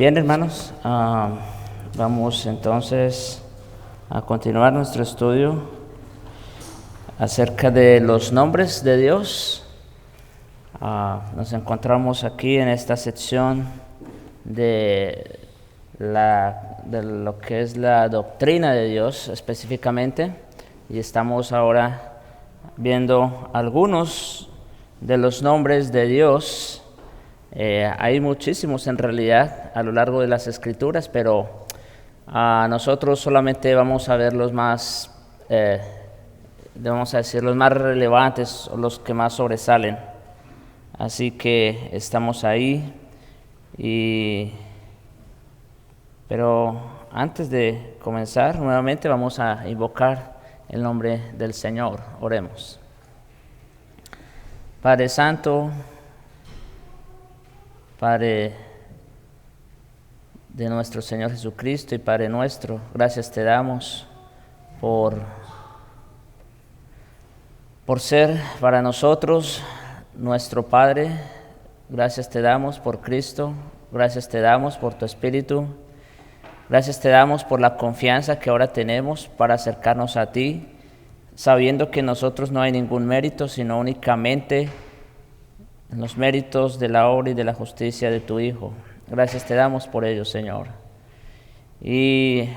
Bien, hermanos, vamos entonces a continuar nuestro estudio acerca de los nombres de Dios. Nos encontramos aquí en esta sección de lo que es la doctrina de Dios específicamente, y estamos ahora viendo algunos de los nombres de Dios. Hay muchísimos en realidad a lo largo de las Escrituras, pero nosotros solamente vamos a ver los más, vamos a decir, los más relevantes o los que más sobresalen. Así que estamos ahí, pero antes de comenzar nuevamente vamos a invocar el nombre del Señor. Oremos. Padre Santo, Padre de nuestro Señor Jesucristo y Padre nuestro, gracias te damos por ser para nosotros nuestro Padre. Gracias te damos por Cristo, gracias te damos por tu Espíritu, gracias te damos por la confianza que ahora tenemos para acercarnos a ti, sabiendo que en nosotros no hay ningún mérito, sino únicamente en los méritos de la obra y de la justicia de tu Hijo. Gracias te damos por ello, Señor. Y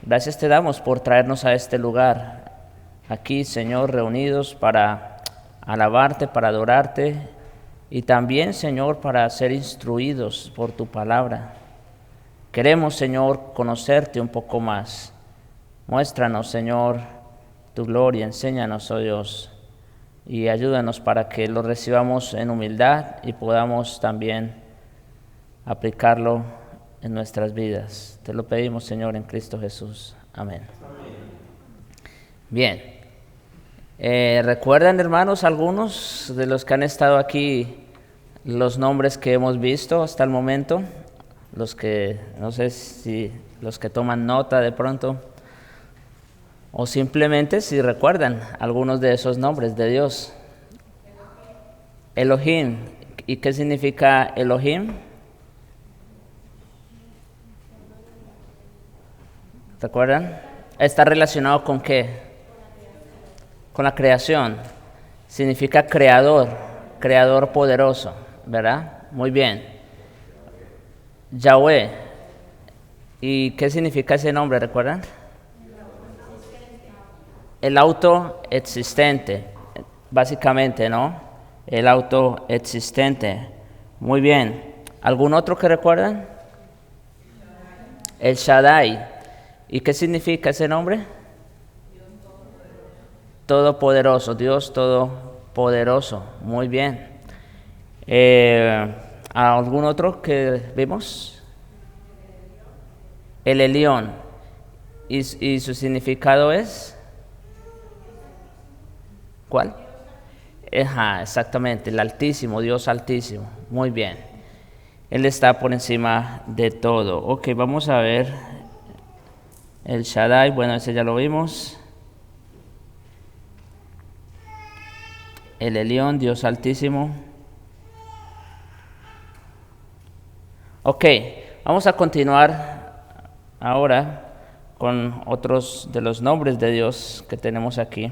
gracias te damos por traernos a este lugar, aquí, Señor, reunidos para alabarte, para adorarte, y también, Señor, para ser instruidos por tu palabra. Queremos, Señor, conocerte un poco más. Muéstranos, Señor, tu gloria, enséñanos, oh Dios, y ayúdanos para que lo recibamos en humildad y podamos también aplicarlo en nuestras vidas. Te lo pedimos, Señor, en Cristo Jesús. Amén. Bien. ¿Recuerdan, hermanos, algunos de los que han estado aquí, los nombres que hemos visto hasta el momento? Los que, no sé si los que toman nota de pronto, o simplemente si recuerdan algunos de esos nombres de Dios. Elohim. ¿Y qué significa Elohim? ¿Recuerdan? ¿Está relacionado con qué? Con la creación. Significa creador, creador poderoso, ¿verdad? Muy bien. Yahweh. ¿Y qué significa ese nombre? ¿Recuerdan? El autoexistente, básicamente, ¿no? El autoexistente. Muy bien. ¿Algún otro que recuerdan? El Shaddai. ¿Y qué significa ese nombre? Todopoderoso, Dios todopoderoso. Muy bien. ¿Algún otro que vimos? El Elión. ¿Y su significado es? ¿Cuál? Exactamente, el Altísimo, Dios Altísimo. Muy bien. Él está por encima de todo. Ok, vamos a ver el Shaddai. Bueno, ese ya lo vimos. El Elión, Dios Altísimo. Ok, vamos a continuar ahora con otros de los nombres de Dios que tenemos aquí.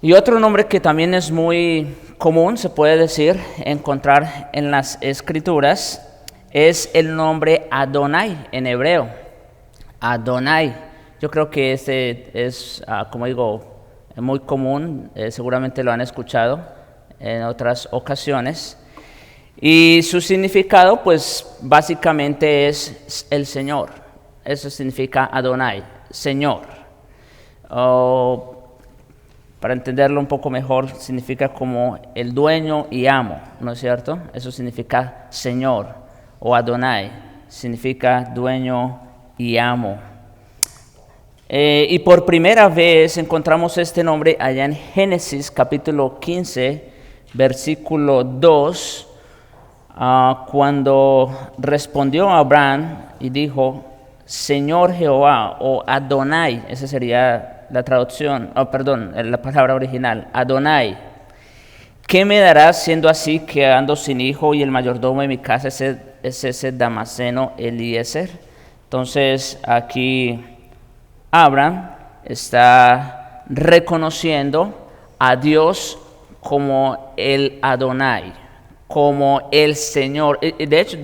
Y otro nombre que también es muy común, se puede decir, encontrar en las Escrituras, es el nombre Adonai en hebreo. Adonai. Yo creo que este es, como digo, muy común, seguramente lo han escuchado en otras ocasiones. Y su significado, pues, básicamente es el Señor. Eso significa Adonai, Señor. Para entenderlo un poco mejor, significa como el dueño y amo, ¿no es cierto? Eso significa Señor, o Adonai, significa dueño y amo. Y por primera vez encontramos este nombre allá en Génesis capítulo 15, versículo 2, cuando respondió a Abraham y dijo, Señor Jehová, o Adonai, esa sería la traducción, la palabra original, Adonai. ¿Qué me darás siendo así que ando sin hijo y el mayordomo de mi casa es ese Damaseno Eliezer? Entonces aquí Abraham está reconociendo a Dios como el Adonai, como el Señor. De hecho,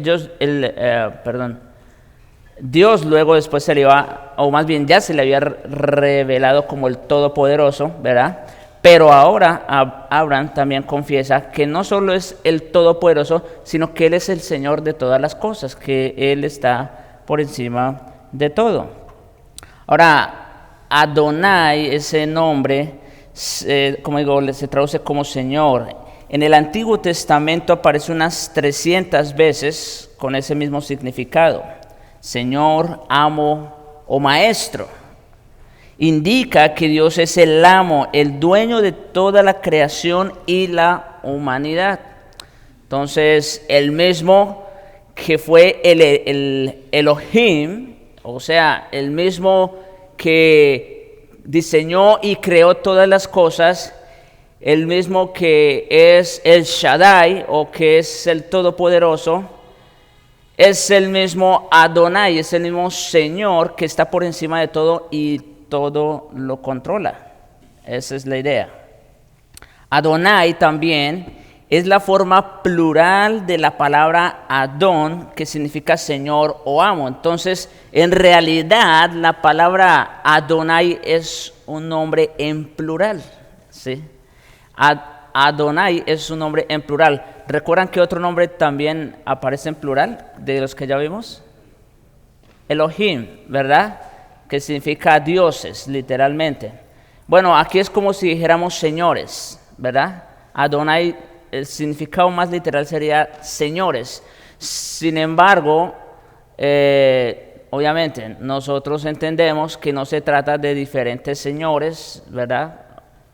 Dios luego después se le iba, o más bien ya se le había revelado como el Todopoderoso, ¿verdad? Pero ahora Abraham también confiesa que no solo es el Todopoderoso, sino que Él es el Señor de todas las cosas, que Él está por encima de todo. Ahora, Adonai, ese nombre, como digo, se traduce como Señor. En el Antiguo Testamento aparece unas 300 veces con ese mismo significado. Señor, amo o maestro. Indica que Dios es el amo, el dueño de toda la creación y la humanidad. Entonces, el mismo que fue el Elohim, o sea, el mismo que diseñó y creó todas las cosas, el mismo que es el Shaddai, o que es el Todopoderoso, es el mismo Adonai, es el mismo Señor que está por encima de todo y todo lo controla. Esa es la idea. Adonai también es la forma plural de la palabra Adón, que significa Señor o amo. Entonces, en realidad, la palabra Adonai es un nombre en plural, ¿sí? Adonai es un nombre en plural. ¿Recuerdan que otro nombre también aparece en plural de los que ya vimos? Elohim, ¿verdad? Que significa dioses, literalmente. Bueno, aquí es como si dijéramos señores, ¿verdad? Adonai, el significado más literal sería señores. Sin embargo, obviamente, nosotros entendemos que no se trata de diferentes señores, ¿verdad?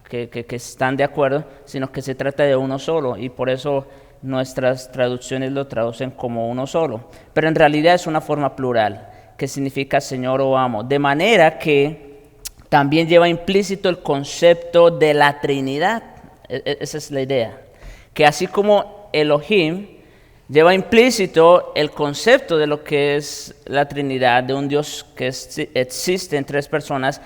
Que están de acuerdo, sino que se trata de uno solo, y por eso nuestras traducciones lo traducen como uno solo. Pero en realidad es una forma plural, que significa Señor o amo, de manera que también lleva implícito el concepto de la Trinidad. Esa es la idea, que así como Elohim lleva implícito el concepto de lo que es la Trinidad, de un Dios que existe en tres personas,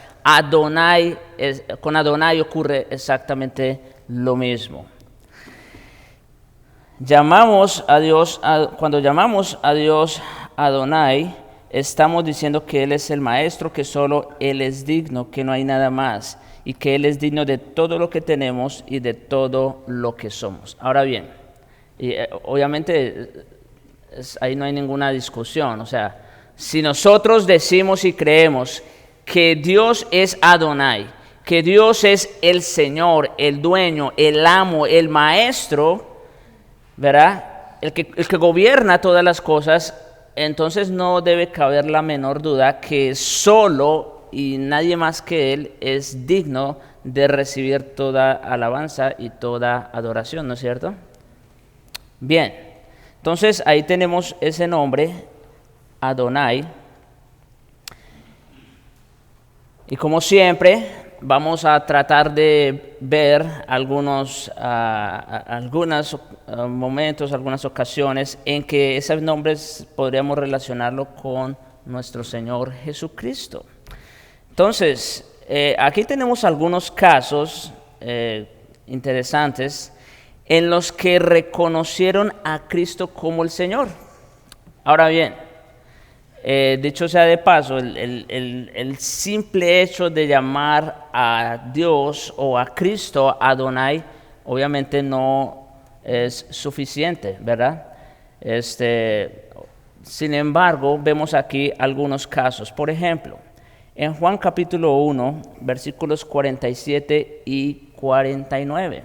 con Adonai ocurre exactamente lo mismo. Cuando llamamos a Dios Adonai, estamos diciendo que Él es el Maestro, que solo Él es digno, que no hay nada más, y que Él es digno de todo lo que tenemos y de todo lo que somos. Ahora bien, obviamente ahí no hay ninguna discusión. O sea, si nosotros decimos y creemos que Dios es Adonai, que Dios es el Señor, el dueño, el amo, el maestro, ¿verdad? El que gobierna todas las cosas, entonces no debe caber la menor duda que solo y nadie más que Él es digno de recibir toda alabanza y toda adoración, ¿no es cierto? Bien, entonces ahí tenemos ese nombre, Adonai. Y como siempre, vamos a tratar de ver algunos momentos, algunas ocasiones en que esos nombres podríamos relacionarlo con nuestro Señor Jesucristo. Entonces, aquí tenemos algunos casos interesantes en los que reconocieron a Cristo como el Señor. Ahora bien, dicho sea de paso, el simple hecho de llamar a Dios o a Cristo Adonai, obviamente no es suficiente, ¿verdad? Sin embargo, vemos aquí algunos casos. Por ejemplo, en Juan capítulo 1, versículos 47 y 49.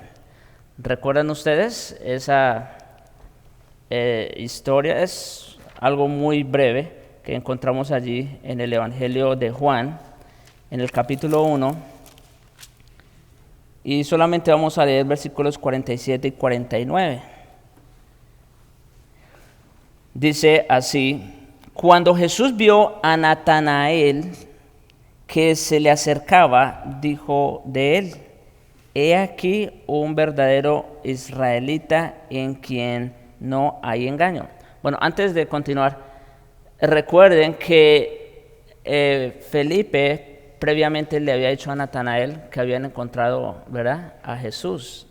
¿Recuerdan ustedes esa historia? Es algo muy breve que encontramos allí en el Evangelio de Juan, en el capítulo 1, y solamente vamos a leer versículos 47 y 49. Dice así: cuando Jesús vio a Natanael que se le acercaba, dijo de él: he aquí un verdadero israelita en quien no hay engaño. Bueno, antes de continuar, recuerden que Felipe previamente le había dicho a Natanael que habían encontrado, ¿verdad?, a Jesús,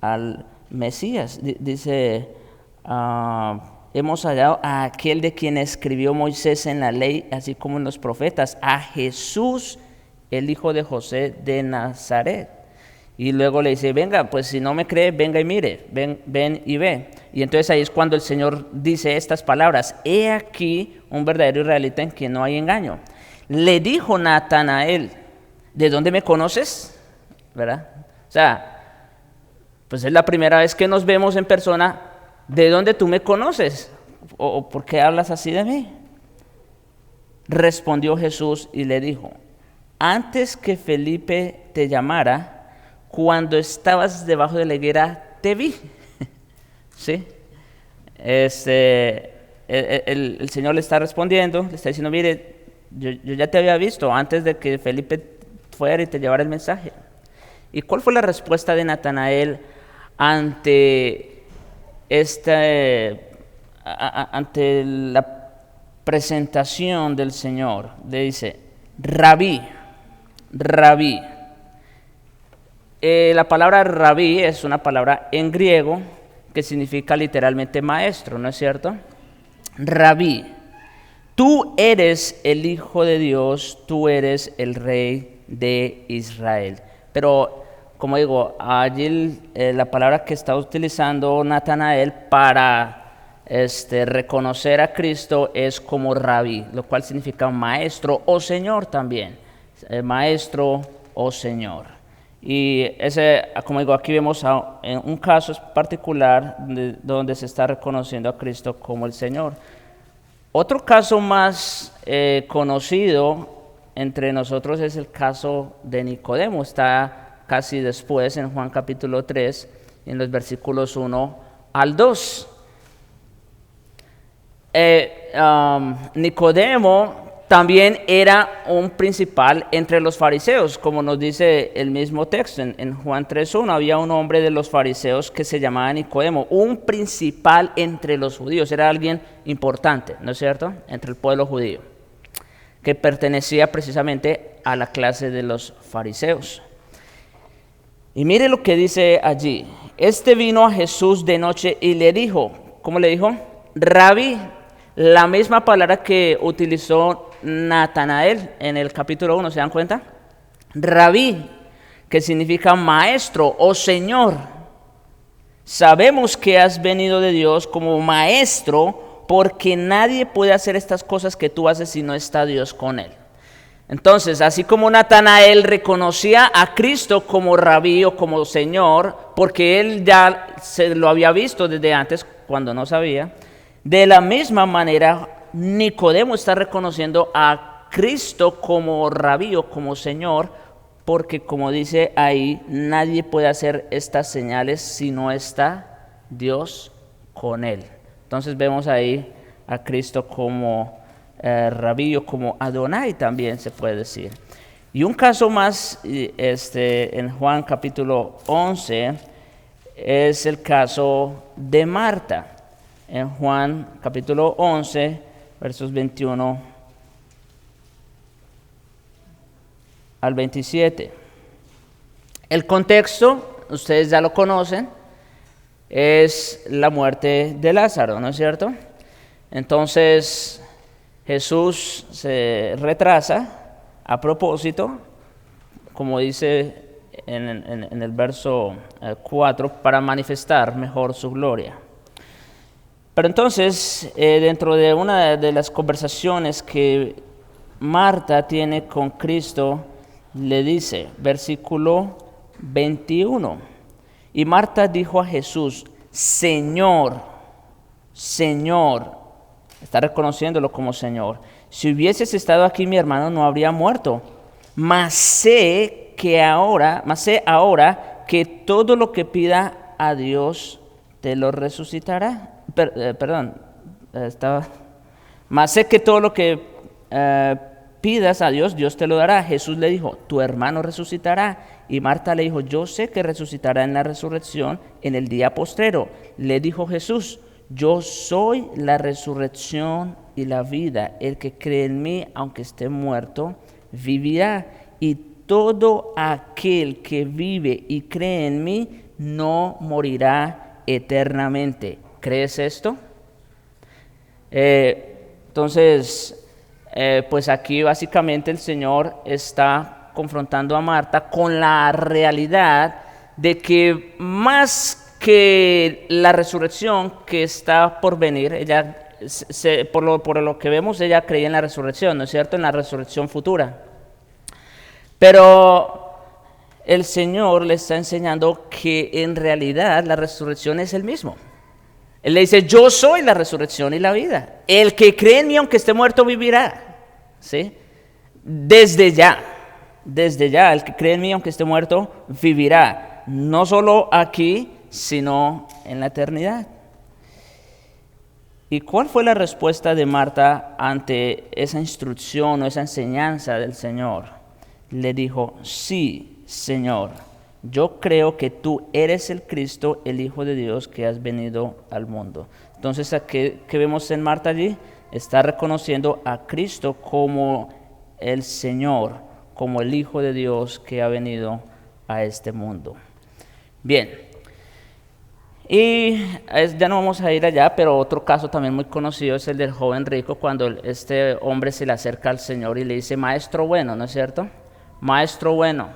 al Mesías. Dice, hemos hallado a aquel de quien escribió Moisés en la ley, así como en los profetas, a Jesús, el hijo de José de Nazaret. Y luego le dice, venga, pues si no me cree, venga y mire, ven y ve. Y entonces ahí es cuando el Señor dice estas palabras, he aquí un verdadero israelita en quien no hay engaño. Le dijo Natanael, ¿de dónde me conoces? ¿Verdad? O sea, pues es la primera vez que nos vemos en persona, ¿de dónde tú me conoces? ¿O por qué hablas así de mí? Respondió Jesús y le dijo, antes que Felipe te llamara, cuando estabas debajo de la higuera, te vi. ¿Sí? El Señor le está respondiendo, le está diciendo, mire, yo ya te había visto antes de que Felipe fuera y te llevara el mensaje. ¿Y cuál fue la respuesta de Natanael ante ante la presentación del Señor? Le dice, Rabí. La palabra rabí es una palabra en griego que significa literalmente maestro, ¿no es cierto? Rabí, tú eres el Hijo de Dios, tú eres el Rey de Israel. Pero, como digo, allí la palabra que está utilizando Natanael para reconocer a Cristo es como rabí, lo cual significa maestro o señor también. Maestro o señor. Y como digo, aquí vemos en un caso particular donde se está reconociendo a Cristo como el Señor. Otro caso más conocido entre nosotros es el caso de Nicodemo. Está casi después en Juan capítulo 3, en los versículos 1 al 2. Nicodemo también era un principal entre los fariseos, como nos dice el mismo texto. En Juan 3:1 había un hombre de los fariseos que se llamaba Nicodemo, un principal entre los judíos, era alguien importante, ¿no es cierto?, entre el pueblo judío, que pertenecía precisamente a la clase de los fariseos. Y mire lo que dice allí, vino a Jesús de noche y le dijo, ¿cómo le dijo? Rabí, la misma palabra que utilizó Natanael en el capítulo 1, ¿se dan cuenta? Rabí, que significa maestro o señor. Sabemos que has venido de Dios como maestro, porque nadie puede hacer estas cosas que tú haces si no está Dios con él. Entonces, así como Natanael reconocía a Cristo como rabí o como señor, porque él ya se lo había visto desde antes cuando no sabía, de la misma manera Nicodemo está reconociendo a Cristo como rabí o como Señor, porque como dice ahí, nadie puede hacer estas señales si no está Dios con él. Entonces vemos ahí a Cristo como rabí o como Adonai también se puede decir. Y un caso más en Juan capítulo 11 es el caso de Marta. En Juan capítulo 11, versos 21 al 27. El contexto, ustedes ya lo conocen, es la muerte de Lázaro, ¿no es cierto? Entonces, Jesús se retrasa a propósito, como dice en el verso 4, para manifestar mejor su gloria. Pero entonces, dentro de una de las conversaciones que Marta tiene con Cristo, le dice, versículo 21, y Marta dijo a Jesús, Señor, Señor, está reconociéndolo como Señor, si hubieses estado aquí mi hermano no habría muerto, mas sé ahora que todo lo que pida a Dios te lo resucitará. Mas sé que todo lo que pidas a Dios, Dios te lo dará. Jesús le dijo, tu hermano resucitará. Y Marta le dijo, yo sé que resucitará en la resurrección en el día postrero. Le dijo Jesús, yo soy la resurrección y la vida. El que cree en mí, aunque esté muerto, vivirá. Y todo aquel que vive y cree en mí, no morirá eternamente. ¿Crees esto? Pues aquí básicamente el Señor está confrontando a Marta con la realidad de que más que la resurrección que está por venir, ella, por lo que vemos, ella creía en la resurrección, ¿no es cierto? En la resurrección futura. Pero el Señor le está enseñando que en realidad la resurrección es el mismo. Él le dice, yo soy la resurrección y la vida. El que cree en mí, aunque esté muerto, vivirá. ¿Sí? Desde ya, el que cree en mí, aunque esté muerto, vivirá. No solo aquí, sino en la eternidad. ¿Y cuál fue la respuesta de Marta ante esa instrucción o esa enseñanza del Señor? Le dijo, sí, Señor, yo creo que tú eres el Cristo, el Hijo de Dios que has venido al mundo. Entonces, ¿qué vemos en Marta allí? Está reconociendo a Cristo como el Señor, como el Hijo de Dios que ha venido a este mundo. Bien, y ya no vamos a ir allá, pero otro caso también muy conocido es el del joven rico, cuando este hombre se le acerca al Señor y le dice, maestro bueno, ¿no es cierto? Maestro bueno,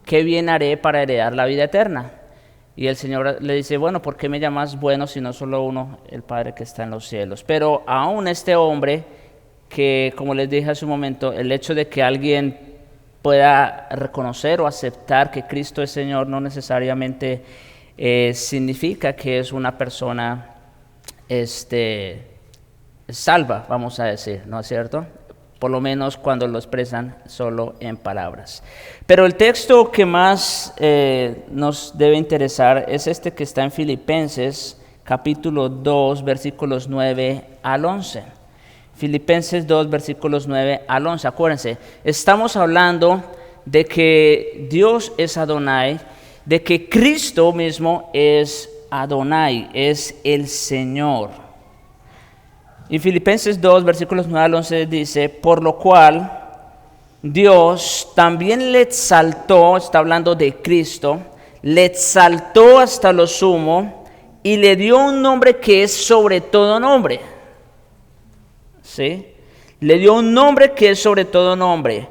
¿qué bien haré para heredar la vida eterna? Y el Señor le dice, bueno, ¿por qué me llamas bueno si no solo uno, el Padre que está en los cielos? Pero aún este hombre, que como les dije hace un momento, el hecho de que alguien pueda reconocer o aceptar que Cristo es Señor no necesariamente significa que es una persona salva, vamos a decir, ¿no es cierto? Por lo menos cuando lo expresan solo en palabras. Pero el texto que más nos debe interesar es este que está en Filipenses, capítulo 2, versículos 9 al 11. Filipenses 2, versículos 9 al 11. Acuérdense, estamos hablando de que Dios es Adonai, de que Cristo mismo es Adonai, es el Señor. Y Filipenses 2, versículos 9 al 11 dice, por lo cual Dios también le exaltó, está hablando de Cristo, le exaltó hasta lo sumo y le dio un nombre que es sobre todo nombre. ¿Sí? Le dio un nombre que es sobre todo nombre,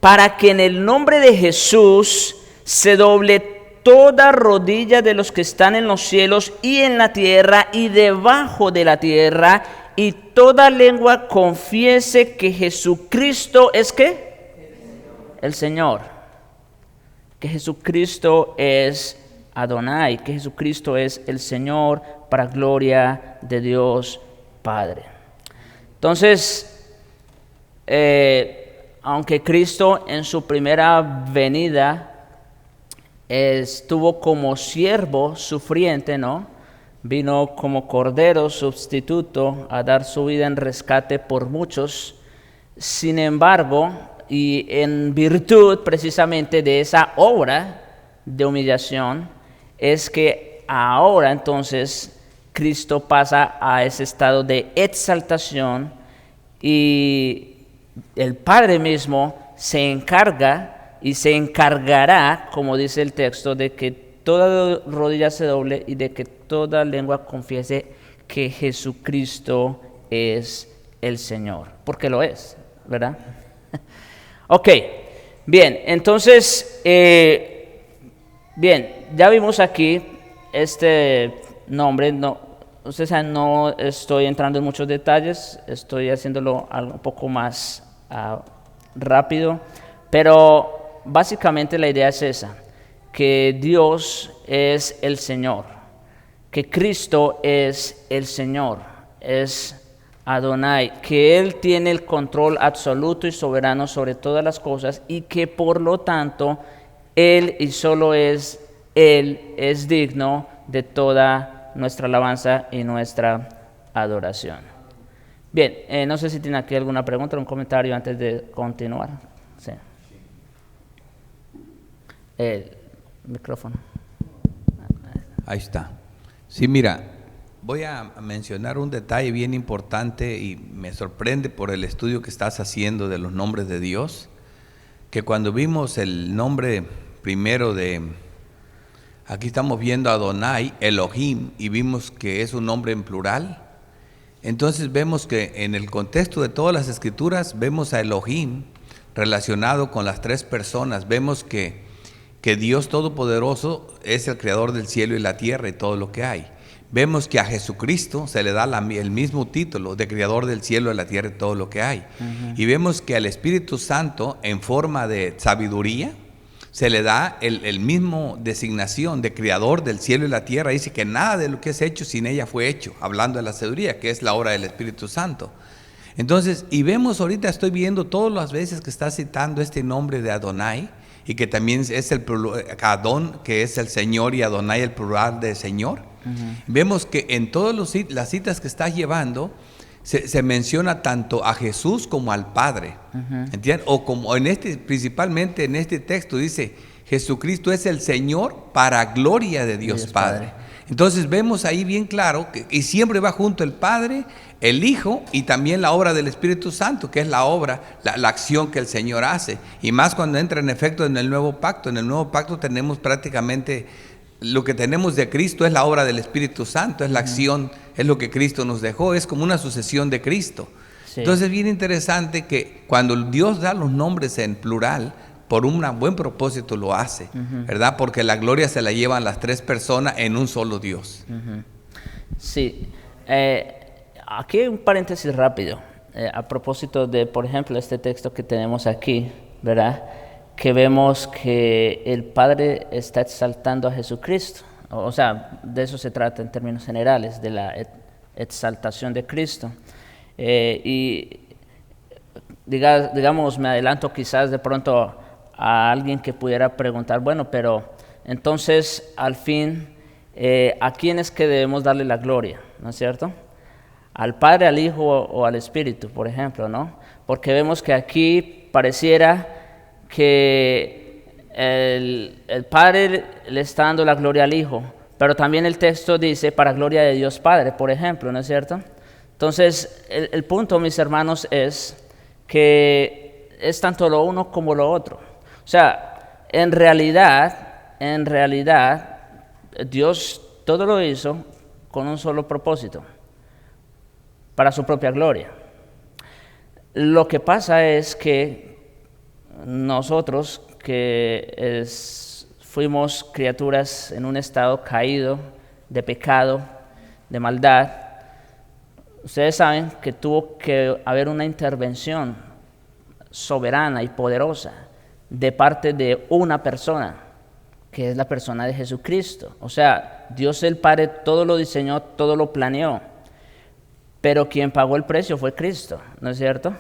para que en el nombre de Jesús se doble toda rodilla de los que están en los cielos y en la tierra y debajo de la tierra, y toda lengua confiese que Jesucristo es ¿qué? El Señor. Que Jesucristo es Adonai, que Jesucristo es el Señor para gloria de Dios Padre. Entonces, aunque Cristo en su primera venida estuvo como siervo sufriente, ¿no? Vino como cordero sustituto a dar su vida en rescate por muchos. Sin embargo, y en virtud precisamente de esa obra de humillación, es que ahora entonces Cristo pasa a ese estado de exaltación y el Padre mismo se encarga y se encargará, como dice el texto, de que toda rodilla se doble y de que toda lengua confiese que Jesucristo es el Señor, porque lo es, ¿verdad? Ok, bien, entonces, ya vimos aquí este nombre, ustedes saben, no estoy entrando en muchos detalles, estoy haciéndolo algo un poco más rápido, pero básicamente la idea es esa, que Dios es el Señor, que Cristo es el Señor, es Adonai, que Él tiene el control absoluto y soberano sobre todas las cosas y que por lo tanto Él y solo Él es digno de toda nuestra alabanza y nuestra adoración. Bien, no sé si tiene aquí alguna pregunta o un comentario antes de continuar. Sí. El micrófono. Ahí está. Sí, mira, voy a mencionar un detalle bien importante y me sorprende por el estudio que estás haciendo de los nombres de Dios, que cuando vimos el nombre primero aquí estamos viendo Adonai, Elohim, y vimos que es un nombre en plural. Entonces vemos que en el contexto de todas las escrituras vemos a Elohim relacionado con las tres personas. Vemos que Dios Todopoderoso es el creador del cielo y la tierra y todo lo que hay. Vemos que a Jesucristo se le da el mismo título de creador del cielo y la tierra y todo lo que hay. Y vemos que al Espíritu Santo, en forma de sabiduría, se le da el mismo designación de creador del cielo y la tierra. Dice que nada de lo que es hecho sin ella fue hecho, hablando de la sabiduría, que es la obra del Espíritu Santo. Entonces, y vemos ahorita, estoy viendo todas las veces que está citando este nombre de Adonai, y que también es el Adón, que es el Señor, y Adonai el plural de Señor. Vemos que en todas las citas que estás llevando, se menciona tanto a Jesús como al Padre, ¿entiendes? O como principalmente en este texto dice, Jesucristo es el Señor para gloria de Dios Padre. Entonces vemos ahí bien claro y siempre va junto el Padre, el Hijo y también la obra del Espíritu Santo, que es la obra, la acción que el Señor hace. Y más cuando entra en efecto en el nuevo pacto. En el nuevo pacto tenemos prácticamente lo que tenemos de Cristo, es la obra del Espíritu Santo, es la acción, es lo que Cristo nos dejó, es como una sucesión de Cristo. Sí. Entonces es bien interesante que cuando Dios da los nombres en plural, por un buen propósito lo hace, ¿verdad? Porque la gloria se la llevan las tres personas en un solo Dios. Sí. Aquí hay un paréntesis rápido, a propósito de, por ejemplo, este texto que tenemos aquí, ¿verdad? Que vemos que el Padre está exaltando a Jesucristo. O sea, de eso se trata en términos generales, de la exaltación de Cristo. Y digamos, me adelanto quizás de pronto a alguien que pudiera preguntar, bueno, pero entonces al fin, ¿a quién es que debemos darle la gloria? ¿No es cierto? ¿Al Padre, al Hijo o al Espíritu, por ejemplo, no? Porque vemos que aquí pareciera que el Padre le está dando la gloria al Hijo, pero también el texto dice para gloria de Dios Padre, por ejemplo, ¿no es cierto? Entonces, el punto, mis hermanos, es que es tanto lo uno como lo otro. O sea, en realidad, Dios todo lo hizo con un solo propósito, para su propia gloria. Lo que pasa es que nosotros, que fuimos criaturas en un estado caído, de pecado, de maldad, ustedes saben que tuvo que haber una intervención soberana y poderosa de parte de una persona, que es la persona de Jesucristo. O sea, Dios el Padre todo lo diseñó, todo lo planeó, pero quien pagó el precio fue Cristo, ¿no es cierto?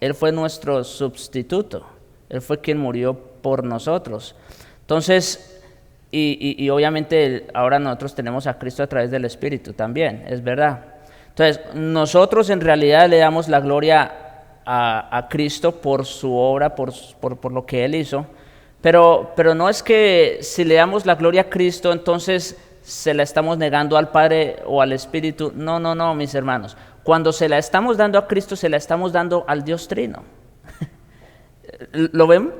Él fue nuestro sustituto, Él fue quien murió por nosotros. Entonces, y obviamente ahora nosotros tenemos a Cristo a través del Espíritu también, es verdad. Entonces, nosotros en realidad le damos la gloria a Cristo por su obra, por lo que Él hizo, pero no es que si le damos la gloria a Cristo, entonces se la estamos negando al Padre o al Espíritu. No, mis hermanos. Cuando se la estamos dando a Cristo, se la estamos dando al Dios Trino. ¿Lo ven?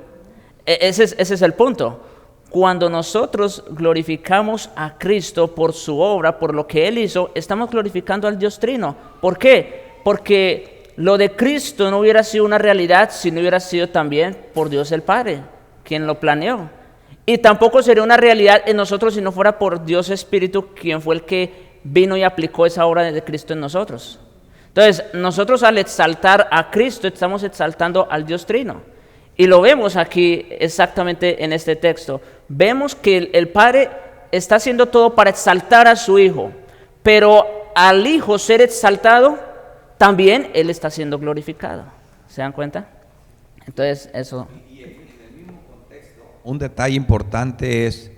Ese es el punto. Cuando nosotros glorificamos a Cristo por su obra, por lo que Él hizo, estamos glorificando al Dios Trino. ¿Por qué? Porque lo de Cristo no hubiera sido una realidad si no hubiera sido también por Dios el Padre, quien lo planeó. Y tampoco sería una realidad en nosotros si no fuera por Dios Espíritu, quien fue el que vino y aplicó esa obra de Cristo en nosotros. Entonces, nosotros al exaltar a Cristo, estamos exaltando al Dios Trino. Y lo vemos aquí exactamente en este texto. Vemos que el Padre está haciendo todo para exaltar a su Hijo, pero al Hijo ser exaltado, también Él está siendo glorificado. ¿Se dan cuenta? Entonces, eso. Y en el mismo contexto, un detalle importante es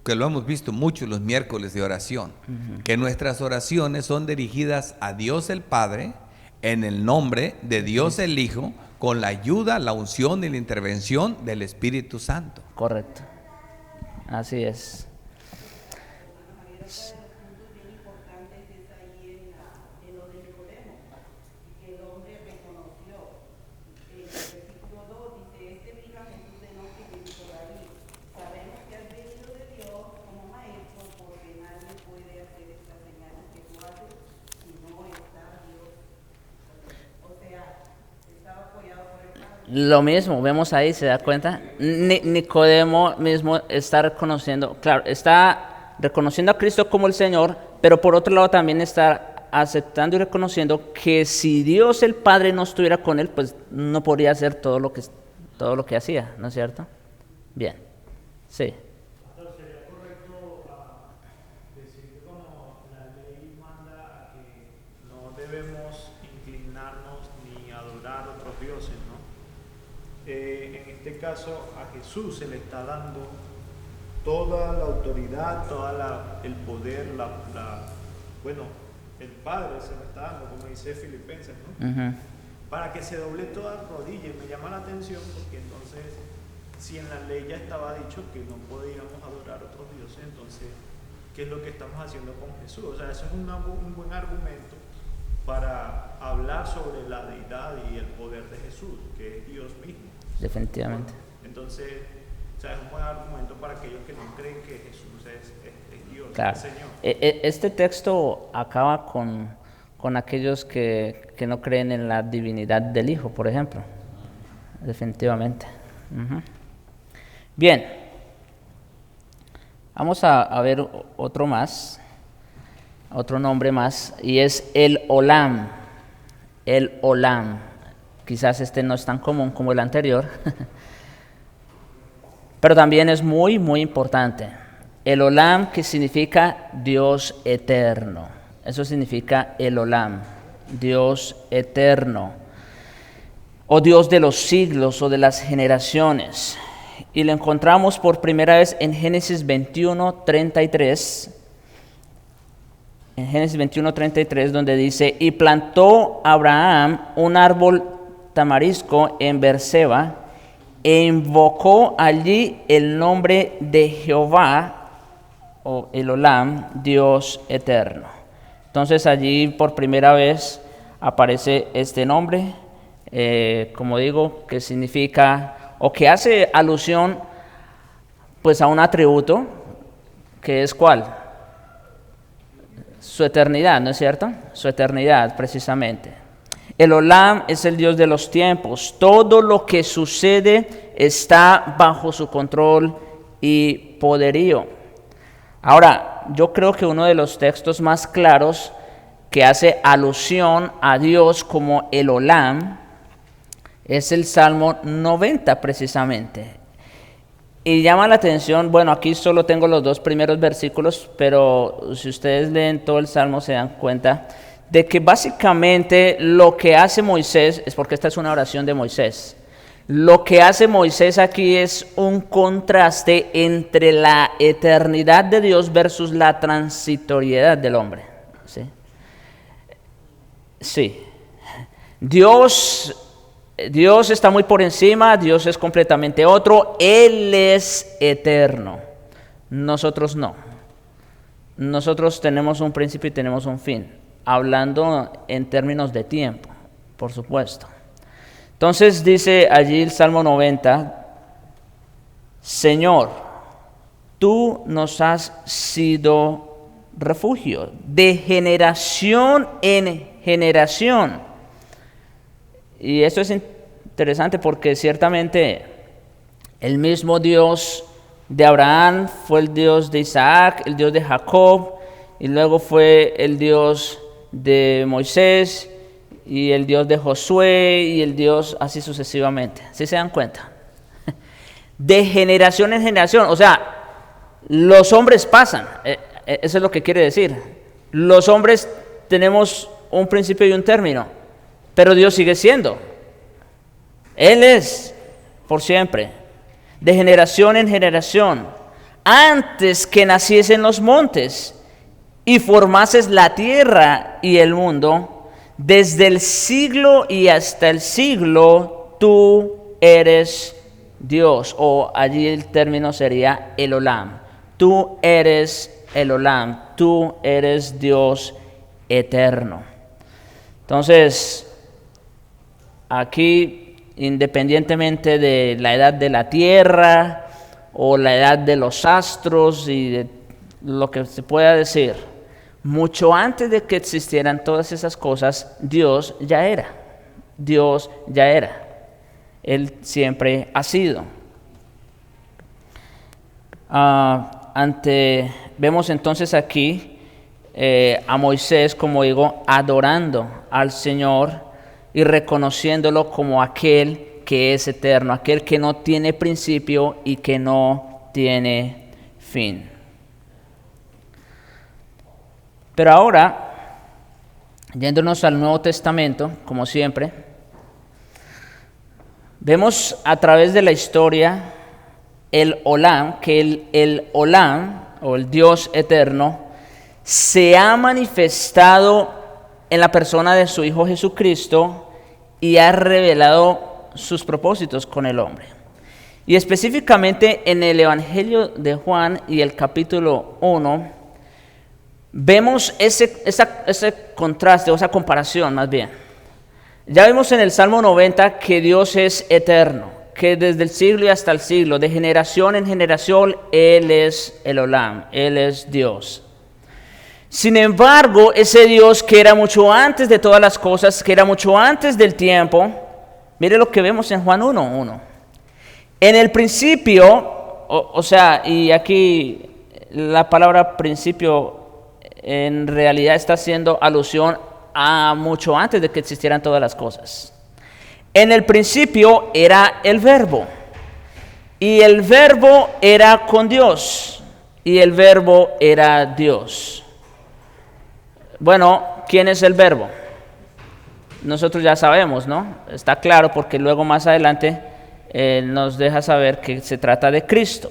que lo hemos visto mucho los miércoles de oración, que nuestras oraciones son dirigidas a Dios el Padre, en el nombre de Dios el Hijo, con la ayuda, la unción y la intervención del Espíritu Santo. Correcto. Así es. Lo mismo, vemos ahí, ¿se da cuenta? Nicodemo mismo está reconociendo, claro, está reconociendo a Cristo como el Señor, pero por otro lado también está aceptando y reconociendo que si Dios el Padre no estuviera con él, pues no podría hacer todo lo que hacía, ¿no es cierto? Bien, sí. ¿Sería correcto decir que como la ley manda a que no debemos inclinarnos ni adorar a otros dioses, ¿no? En este caso a Jesús se le está dando toda la autoridad, el poder, bueno, el Padre se le está dando, como dice Filipenses, ¿no? Uh-huh. Para que se doble toda rodilla. Y me llama la atención porque entonces, si en la ley ya estaba dicho que no podíamos adorar a otros dioses, entonces, ¿qué es lo que estamos haciendo con Jesús? O sea, eso es un buen argumento para hablar sobre la deidad y el poder de Jesús, que es Dios mismo. Definitivamente. Entonces, o sea, es un buen argumento para aquellos que no creen que Jesús es Dios, Claro. el Señor. Este texto acaba con aquellos que no creen en la divinidad del Hijo, por ejemplo. Definitivamente. Uh-huh. Bien. Vamos a ver otro más, otro nombre más, y es el Olam. El Olam. Quizás este no es tan común como el anterior, pero también es muy, muy importante. El Olam, que significa Dios eterno. Eso significa el Olam, Dios eterno, o Dios de los siglos o de las generaciones. Y lo encontramos por primera vez en Génesis 21:33. En Génesis 21:33, donde dice: y plantó Abraham un árbol tamarisco en Beerseba, e invocó allí el nombre de Jehová, o el Olam, Dios eterno. Entonces allí por primera vez aparece este nombre, como digo, que significa, o que hace alusión pues a un atributo, que es ¿cuál? Su eternidad, ¿no es cierto? Su eternidad, precisamente. El Olam es el Dios de los tiempos. Todo lo que sucede está bajo su control y poderío. Ahora, yo creo que uno de los textos más claros que hace alusión a Dios como el Olam es el Salmo 90 precisamente. Y llama la atención, bueno, aquí solo tengo los 2 primeros versículos, pero si ustedes leen todo el Salmo se dan cuenta de que básicamente lo que hace Moisés, es porque esta es una oración de Moisés, lo que hace Moisés aquí es un contraste entre la eternidad de Dios versus la transitoriedad del hombre. Sí. Dios está muy por encima, Dios es completamente otro, Él es eterno, nosotros no. Nosotros tenemos un principio y tenemos un fin, hablando en términos de tiempo, por supuesto. Entonces dice allí el Salmo 90, Señor, tú nos has sido refugio de generación en generación. Y esto es interesante porque ciertamente el mismo Dios de Abraham fue el Dios de Isaac, el Dios de Jacob, y luego fue el Dios de Moisés, y el Dios de Josué, y el Dios así sucesivamente. ¿Sí se dan cuenta? De generación en generación. O sea, los hombres pasan. Eso es lo que quiere decir. Los hombres tenemos un principio y un término, pero Dios sigue siendo. Él es por siempre, de generación en generación. Antes que naciesen los montes y formases la tierra y el mundo, desde el siglo y hasta el siglo, tú eres Dios. O allí el término sería el Olam. Tú eres el Olam, tú eres Dios eterno. Entonces, aquí, independientemente de la edad de la tierra o la edad de los astros y de lo que se pueda decir, mucho antes de que existieran todas esas cosas, Dios ya era. Dios ya era. Él siempre ha sido. Vemos entonces aquí a Moisés, como digo, adorando al Señor y reconociéndolo como aquel que es eterno, aquel que no tiene principio y que no tiene fin. Pero ahora, yéndonos al Nuevo Testamento, como siempre, vemos a través de la historia el Olam, que el Olam, o el Dios eterno, se ha manifestado en la persona de su Hijo Jesucristo y ha revelado sus propósitos con el hombre. Y específicamente en el Evangelio de Juan y el capítulo 1, vemos ese contraste, o esa comparación más bien. Ya vimos en el Salmo 90 que Dios es eterno, que desde el siglo y hasta el siglo, de generación en generación, Él es el Olam, Él es Dios. Sin embargo, ese Dios que era mucho antes de todas las cosas, que era mucho antes del tiempo, mire lo que vemos en Juan 1:1. En el principio, y aquí la palabra principio en realidad está haciendo alusión a mucho antes de que existieran todas las cosas. En el principio era el Verbo, y el Verbo era con Dios, y el Verbo era Dios. Bueno, ¿quién es el Verbo? Nosotros ya sabemos, ¿no? Está claro porque luego más adelante nos deja saber que se trata de Cristo.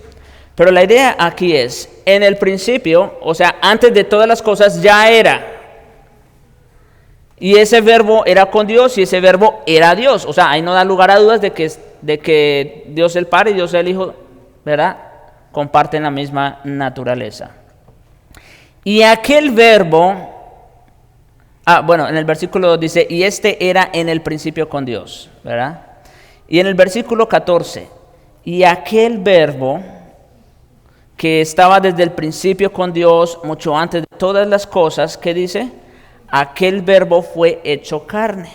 Pero la idea aquí es, en el principio, o sea, antes de todas las cosas ya era. Y ese Verbo era con Dios y ese Verbo era Dios. O sea, ahí no da lugar a dudas de que Dios el Padre y Dios el Hijo, ¿verdad?, comparten la misma naturaleza. Y aquel Verbo, en el versículo 2 dice, y este era en el principio con Dios, ¿verdad? Y en el versículo 14, y aquel Verbo que estaba desde el principio con Dios, mucho antes de todas las cosas, ¿qué dice? Aquel Verbo fue hecho carne.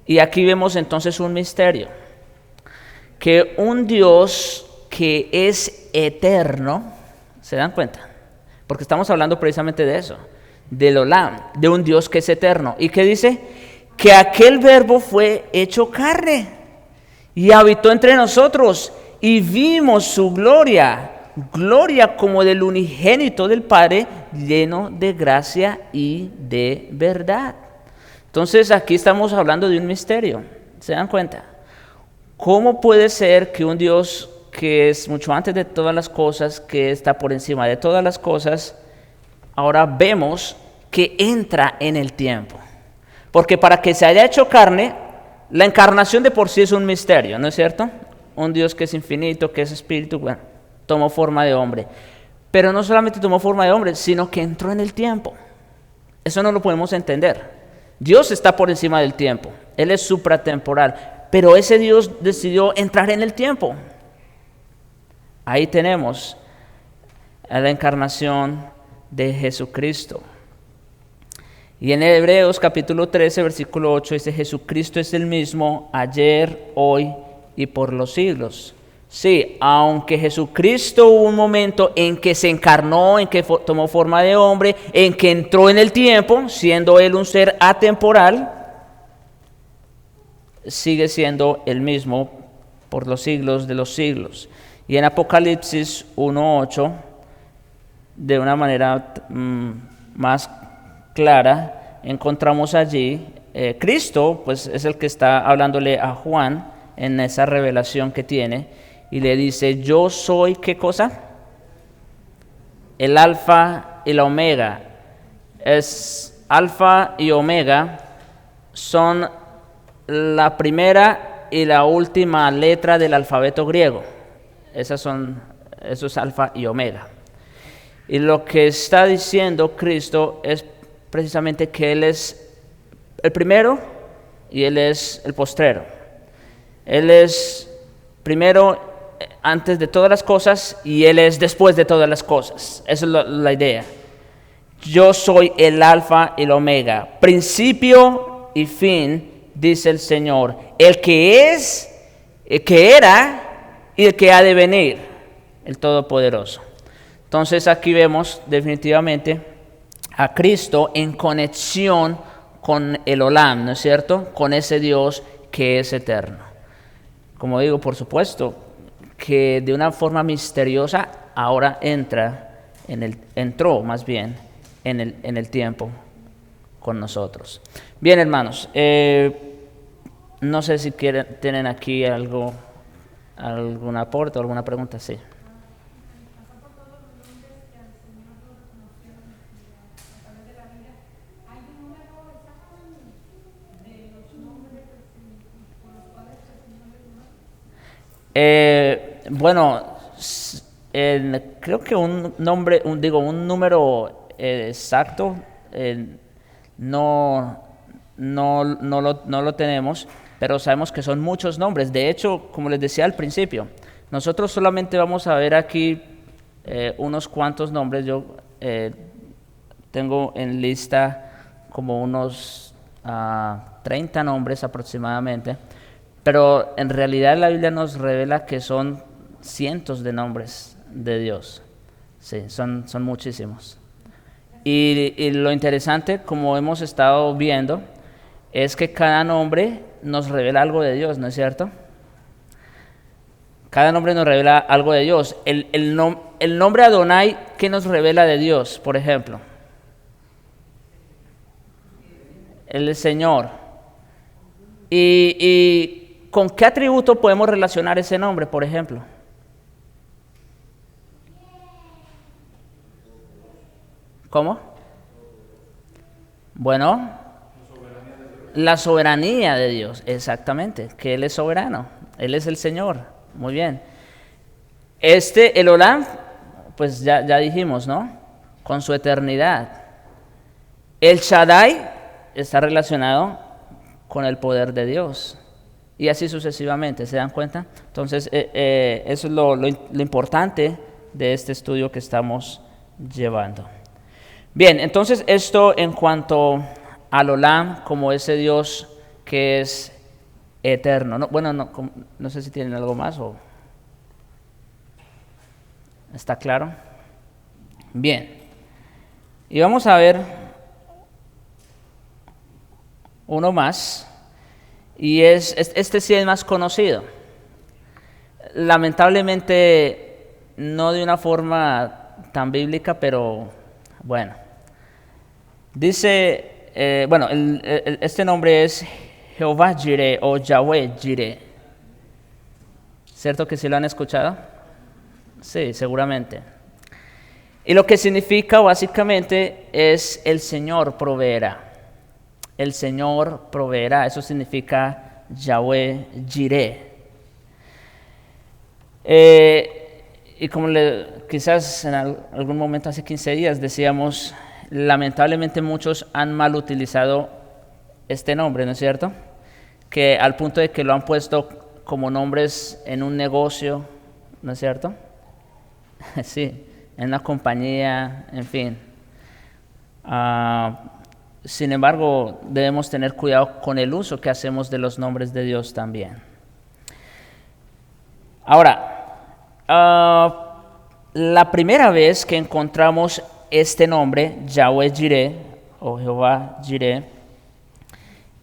Y aquí vemos entonces un misterio, que un Dios que es eterno, ¿se dan cuenta? Porque estamos hablando precisamente de eso, del Olam, de un Dios que es eterno. ¿Y qué dice? Que aquel Verbo fue hecho carne y habitó entre nosotros y vimos su gloria como del unigénito del Padre, lleno de gracia y de verdad. Entonces aquí estamos hablando de un misterio, ¿se dan cuenta? ¿Cómo puede ser que un Dios que es mucho antes de todas las cosas, que está por encima de todas las cosas, ahora vemos que entra en el tiempo? Porque para que se haya hecho carne, la encarnación de por sí es un misterio, ¿no es cierto? Un Dios que es infinito, que es espíritu, tomó forma de hombre. Pero no solamente tomó forma de hombre, sino que entró en el tiempo. Eso no lo podemos entender. Dios está por encima del tiempo. Él es supratemporal. Pero ese Dios decidió entrar en el tiempo. Ahí tenemos a la encarnación de Jesucristo. Y en Hebreos capítulo 13, versículo 8 dice, Jesucristo es el mismo ayer, hoy y por los siglos. Sí, aunque Jesucristo hubo un momento en que se encarnó, en que tomó forma de hombre, en que entró en el tiempo, siendo Él un ser atemporal, sigue siendo el mismo por los siglos de los siglos. Y en Apocalipsis 1:8, de una manera más clara, encontramos allí, Cristo, pues es el que está hablándole a Juan en esa revelación que tiene, y le dice, yo soy, ¿qué cosa? El alfa y la omega. Es Alfa y Omega son la primera y la última letra del alfabeto griego. Eso es Alfa y Omega. Y lo que está diciendo Cristo es precisamente que Él es el primero y Él es el postrero. Él es primero antes de todas las cosas y Él es después de todas las cosas. Esa es la idea. Yo soy el Alfa y el Omega, principio y fin, dice el Señor, el que es, el que era y el que ha de venir, el Todopoderoso. Entonces aquí vemos definitivamente a Cristo en conexión con el Olam, ¿no es cierto? Con ese Dios que es eterno. Como digo, por supuesto, que de una forma misteriosa ahora entró más bien en el tiempo con nosotros. Bien, hermanos, no sé si tienen aquí algún aporte o alguna pregunta. Sí. Bueno, creo que un número exacto no lo tenemos, pero sabemos que son muchos nombres. De hecho, como les decía al principio, nosotros solamente vamos a ver aquí unos cuantos nombres. Yo tengo en lista como unos 30 nombres aproximadamente. Pero en realidad la Biblia nos revela que son cientos de nombres de Dios. Sí, son muchísimos. Y lo interesante, como hemos estado viendo, es que cada nombre nos revela algo de Dios, ¿no es cierto? Cada nombre nos revela algo de Dios. El nombre Adonai, ¿qué nos revela de Dios, por ejemplo? El Señor. Y ¿con qué atributo podemos relacionar ese nombre, por ejemplo? ¿Cómo? Bueno, la soberanía de Dios, exactamente, que Él es soberano, Él es el Señor, muy bien. El Olam, pues ya dijimos, ¿no? Con su eternidad. El Shaddai está relacionado con el poder de Dios. Y así sucesivamente, ¿se dan cuenta? Entonces, eso es lo importante de este estudio que estamos llevando. Bien, entonces esto en cuanto al Olam, como ese Dios que es eterno. No sé si tienen algo más o... ¿Está claro? Bien. Y vamos a ver uno más. Y este sí es más conocido. Lamentablemente, no de una forma tan bíblica, pero bueno. Dice, este nombre es Jehová Jireh o Yahweh Jireh. ¿Cierto que sí lo han escuchado? Sí, seguramente. Y lo que significa básicamente es el Señor proveerá. El Señor proveerá, eso significa Yahweh Jireh. Y como quizás en algún momento hace 15 días decíamos, lamentablemente muchos han mal utilizado este nombre, ¿no es cierto? Que al punto de que lo han puesto como nombres en un negocio, ¿no es cierto? Sí, en una compañía, en fin. Sin embargo, debemos tener cuidado con el uso que hacemos de los nombres de Dios también. Ahora, la primera vez que encontramos este nombre, Yahweh Jireh o Jehová Jireh,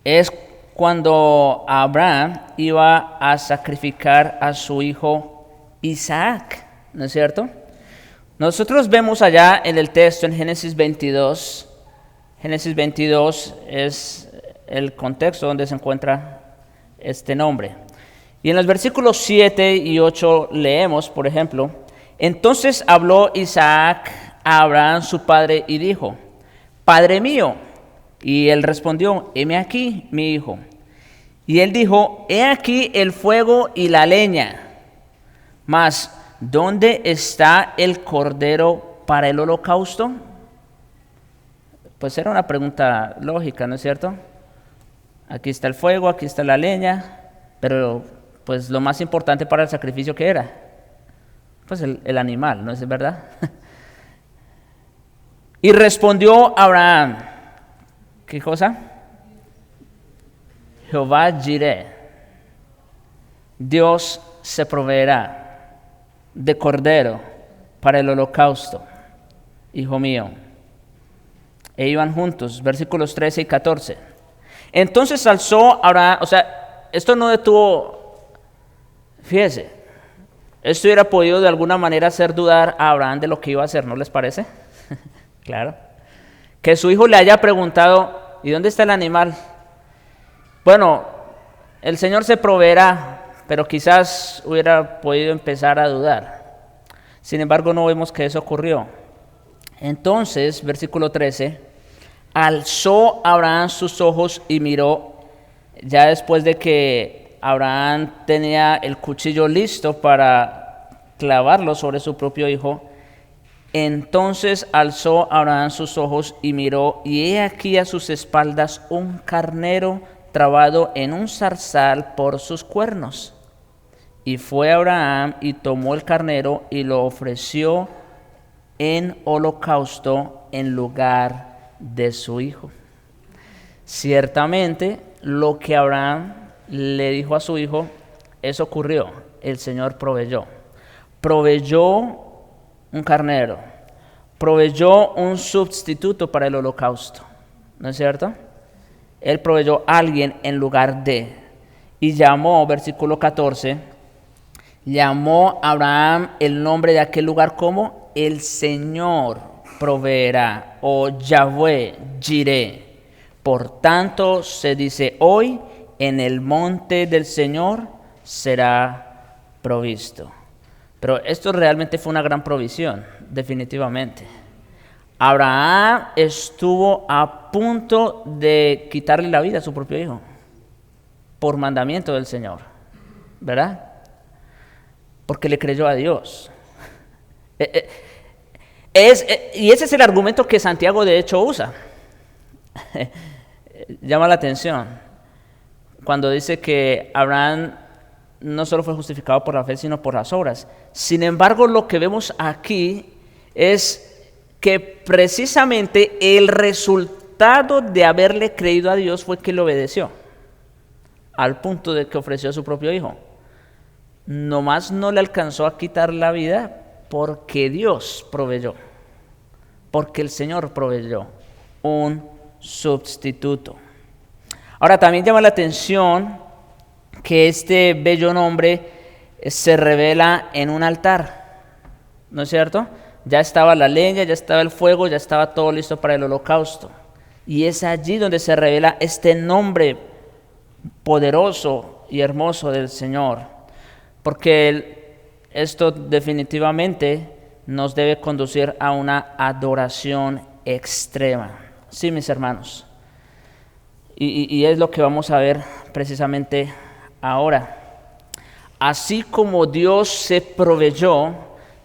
es cuando Abraham iba a sacrificar a su hijo Isaac, ¿no es cierto? Nosotros vemos allá en el texto, en Génesis 22, Génesis 22 es el contexto donde se encuentra este nombre. Y en los versículos 7 y 8 leemos, por ejemplo, entonces habló Isaac a Abraham su padre y dijo, Padre mío, Y él respondió, heme aquí, mi hijo. Y él dijo, he aquí el fuego y la leña, mas ¿dónde está el cordero para el holocausto? Pues era una pregunta lógica, ¿no es cierto? Aquí está el fuego, aquí está la leña, pero pues lo más importante para el sacrificio, ¿qué era? Pues el animal, ¿no es verdad? Y respondió Abraham, ¿qué cosa? Jehová Jireh, Dios se proveerá de cordero para el holocausto, hijo mío. E iban juntos, versículos 13 y 14. Entonces alzó Abraham, o sea, esto no detuvo, fíjese, esto hubiera podido de alguna manera hacer dudar a Abraham de lo que iba a hacer, ¿no les parece? Claro. Que su hijo le haya preguntado, ¿y dónde está el animal? Bueno, el Señor se proveerá, pero quizás hubiera podido empezar a dudar. Sin embargo, no vemos que eso ocurrió. Entonces, versículo 13, alzó Abraham sus ojos y miró, ya después de que Abraham tenía el cuchillo listo para clavarlo sobre su propio hijo. Entonces alzó Abraham sus ojos y miró, y he aquí a sus espaldas un carnero trabado en un zarzal por sus cuernos. Y fue Abraham y tomó el carnero y lo ofreció en holocausto en lugar de su hijo. Ciertamente, lo que Abraham le dijo a su hijo, eso ocurrió. El Señor proveyó. Proveyó un carnero. Proveyó un sustituto para el holocausto. ¿No es cierto? Él proveyó a alguien en lugar de. Y llamó, versículo 14, llamó a Abraham el nombre de aquel lugar como el Señor proveerá, o Yahweh Jireh. Por tanto se dice hoy, en el monte del Señor será provisto. Pero esto realmente fue una gran provisión, definitivamente. Abraham estuvo a punto de quitarle la vida a su propio hijo, por mandamiento del Señor, ¿verdad? Porque le creyó a Dios. Y ese es el argumento que Santiago de hecho usa. Llama la atención cuando dice que Abraham no solo fue justificado por la fe, sino por las obras. Sin embargo, lo que vemos aquí es que precisamente el resultado de haberle creído a Dios fue que le obedeció, al punto de que ofreció a su propio hijo. Nomás no le alcanzó a quitar la vida porque Dios proveyó, porque el Señor proveyó un sustituto. Ahora también llama la atención que este bello nombre se revela en un altar, ¿no es cierto? Ya estaba la leña, ya estaba el fuego, ya estaba todo listo para el holocausto. Y es allí donde se revela este nombre poderoso y hermoso del Señor. Porque esto definitivamente nos debe conducir a una adoración extrema. Sí, mis hermanos. Y es lo que vamos a ver precisamente ahora. Así como Dios se proveyó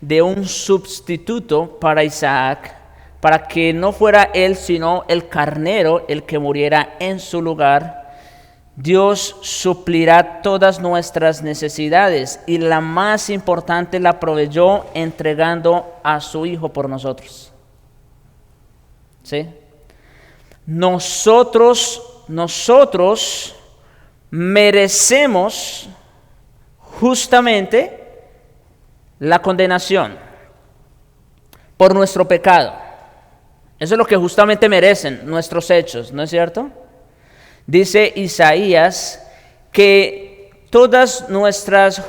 de un sustituto para Isaac, para que no fuera él sino el carnero el que muriera en su lugar, Dios suplirá todas nuestras necesidades, y la más importante la proveyó entregando a su Hijo por nosotros. ¿Sí? Nosotros merecemos justamente la condenación por nuestro pecado. Eso es lo que justamente merecen nuestros hechos, ¿no es cierto? Dice Isaías que todas nuestras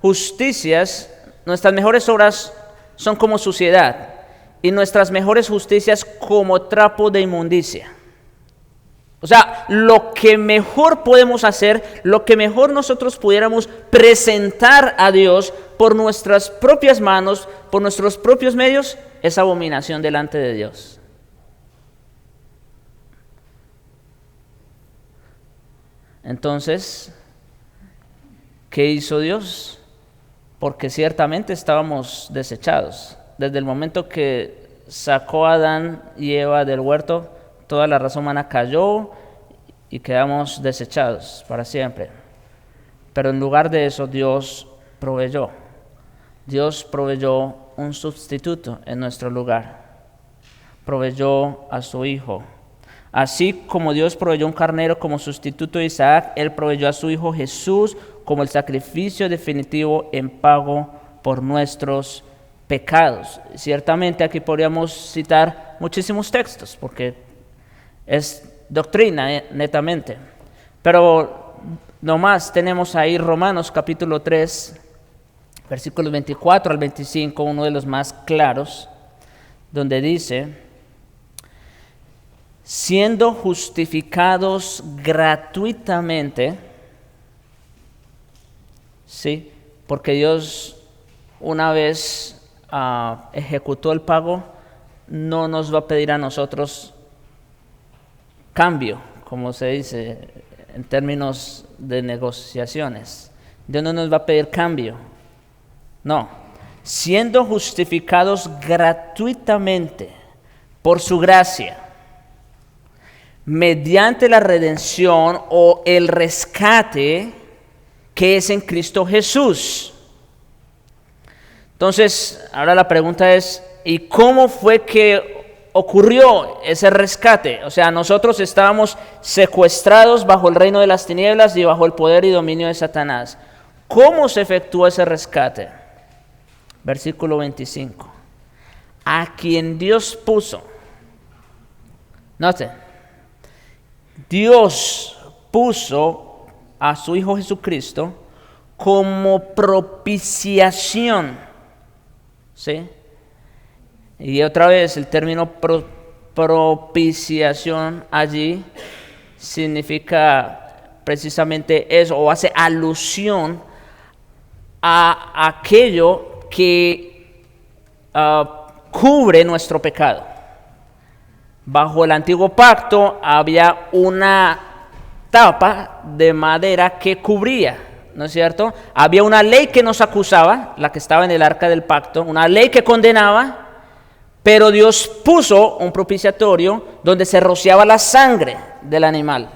justicias, nuestras mejores obras son como suciedad, y nuestras mejores justicias como trapo de inmundicia. O sea, lo que mejor podemos hacer, lo que mejor nosotros pudiéramos presentar a Dios por nuestras propias manos, por nuestros propios medios, es abominación delante de Dios. Entonces, ¿qué hizo Dios? Porque ciertamente estábamos desechados. Desde el momento que sacó a Adán y Eva del huerto, toda la raza humana cayó y quedamos desechados para siempre. Pero en lugar de eso, Dios proveyó. Dios proveyó un sustituto en nuestro lugar. Proveyó a su Hijo. Así como Dios proveyó un carnero como sustituto de Isaac, Él proveyó a su Hijo Jesús como el sacrificio definitivo en pago por nuestros pecados. Ciertamente aquí podríamos citar muchísimos textos, porque es doctrina netamente. Pero nomás tenemos ahí Romanos capítulo 3, versículos 24 al 25, uno de los más claros, donde dice: siendo justificados gratuitamente, sí, porque Dios una vez ejecutó el pago, no nos va a pedir a nosotros cambio, como se dice en términos de negociaciones. Dios no nos va a pedir cambio, no. Siendo justificados gratuitamente por su gracia, mediante la redención o el rescate que es en Cristo Jesús. Entonces, ahora la pregunta es, ¿y cómo fue que ocurrió ese rescate? O sea, nosotros estábamos secuestrados bajo el reino de las tinieblas y bajo el poder y dominio de Satanás. ¿Cómo se efectuó ese rescate? Versículo 25. A quien Dios puso. Noten. Dios puso a su Hijo Jesucristo como propiciación, ¿sí? Y otra vez el término propiciación allí significa precisamente eso, o hace alusión a aquello que cubre nuestro pecado. Bajo el antiguo pacto había una tapa de madera que cubría, ¿no es cierto? Había una ley que nos acusaba, la que estaba en el arca del pacto, una ley que condenaba, pero Dios puso un propiciatorio donde se rociaba la sangre del animal.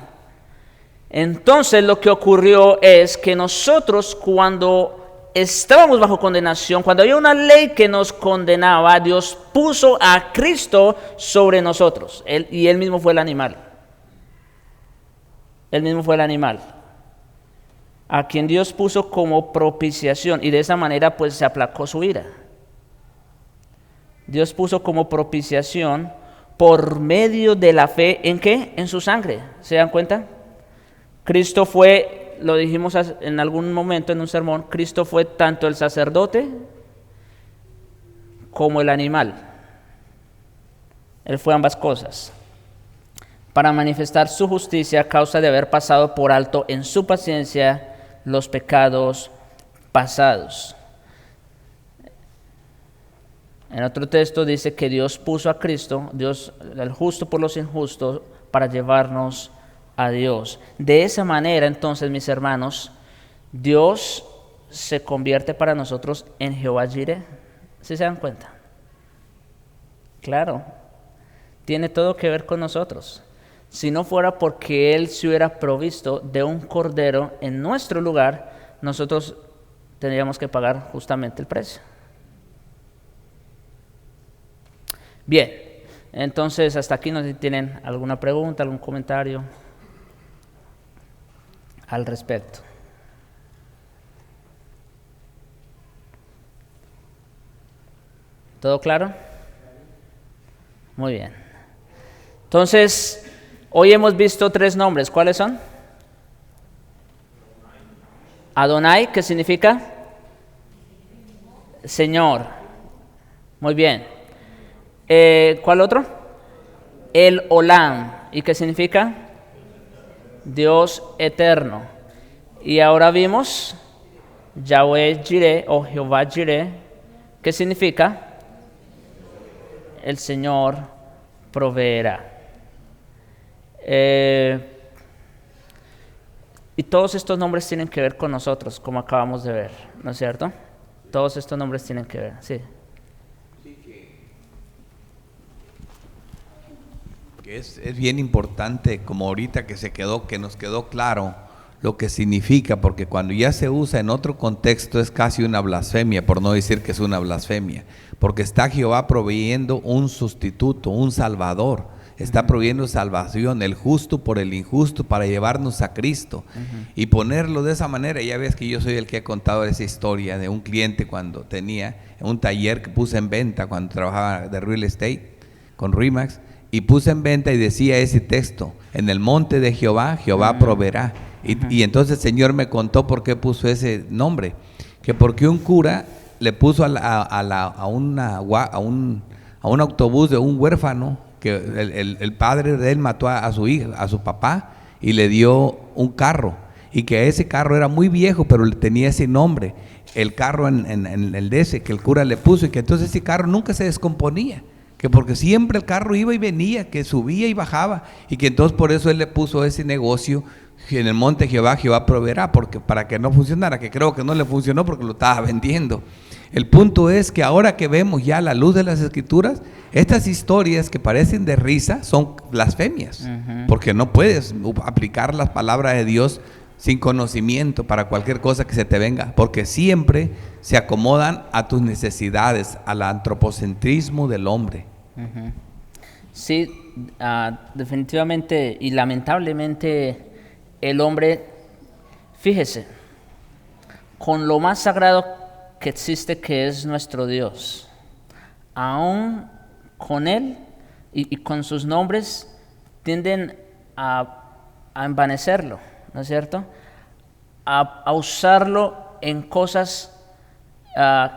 Entonces lo que ocurrió es que nosotros, cuando estábamos bajo condenación, cuando había una ley que nos condenaba, Dios puso a Cristo sobre nosotros, y Él mismo fue el animal. Él mismo fue el animal, a quien Dios puso como propiciación, y de esa manera pues se aplacó su ira. Dios puso como propiciación por medio de la fe, ¿en qué? En su sangre. ¿Se dan cuenta? Cristo fue, lo dijimos en algún momento en un sermón, Cristo fue tanto el sacerdote como el animal. Él fue ambas cosas, para manifestar su justicia a causa de haber pasado por alto en su paciencia los pecados pasados. En otro texto dice que Dios puso a Cristo, Dios, el justo por los injustos, para llevarnos a Dios. De esa manera, entonces, mis hermanos, Dios se convierte para nosotros en Jehová Jireh. ¿Sí se dan cuenta? Claro, tiene todo que ver con nosotros. Si no fuera porque Él se hubiera provisto de un cordero en nuestro lugar, nosotros tendríamos que pagar justamente el precio. Bien, entonces hasta aquí no sé si tienen alguna pregunta, algún comentario al respecto. ¿Todo claro? Muy bien. Entonces, hoy hemos visto 3 nombres. ¿Cuáles son? Adonai, ¿qué significa? Señor. Muy bien. ¿Cuál otro? El Olam. ¿Y qué significa? Dios eterno. Y ahora vimos Yahweh Jireh o Jehová Jireh. ¿Qué significa? El Señor proveerá. Y todos estos nombres tienen que ver con nosotros, como acabamos de ver, ¿no es cierto? Todos estos nombres tienen que ver, sí. Que es bien importante, como ahorita que nos quedó claro lo que significa, porque cuando ya se usa en otro contexto es casi una blasfemia, por no decir que es una blasfemia, porque está Jehová proveyendo un sustituto, un salvador, está proveyendo salvación, el justo por el injusto, para llevarnos a Cristo. Y ponerlo de esa manera, ya ves que yo soy el que ha contado esa historia de un cliente cuando tenía un taller que puse en venta, cuando trabajaba de real estate con Remax, y puse en venta y decía ese texto: en el monte de Jehová, Jehová proveerá. Y entonces el Señor me contó por qué puso ese nombre, que porque un cura le puso a un autobús de un huérfano, que el padre de él mató a su hija, a su papá, y le dio un carro, y que ese carro era muy viejo, pero tenía ese nombre, el carro en el de ese que el cura le puso, y que entonces ese carro nunca se descomponía, que porque siempre el carro iba y venía, que subía y bajaba, y que entonces por eso él le puso ese negocio: en el monte Jehová, Jehová proveerá, porque para que no funcionara, que creo que no le funcionó porque lo estaba vendiendo. El punto es que ahora que vemos ya la luz de las Escrituras, estas historias que parecen de risa son blasfemias, porque no puedes aplicar las palabras de Dios sin conocimiento para cualquier cosa que se te venga, porque siempre se acomodan a tus necesidades, al antropocentrismo del hombre. Sí, definitivamente y lamentablemente el hombre, fíjese, con lo más sagrado que existe, que es nuestro Dios, aún con él y con sus nombres tienden a envanecerlo, ¿no es cierto? A usarlo en cosas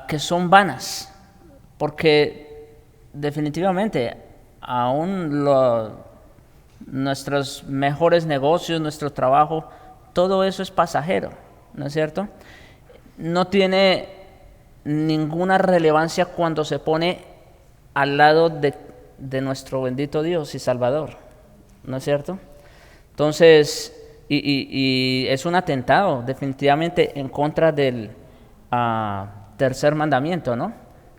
que son vanas, porque definitivamente aún nuestros mejores negocios, nuestro trabajo, todo eso es pasajero, ¿no es cierto? No tiene ninguna relevancia cuando se pone al lado de nuestro bendito Dios y Salvador, ¿no es cierto? Entonces, y es un atentado definitivamente en contra del tercer mandamiento, ¿no?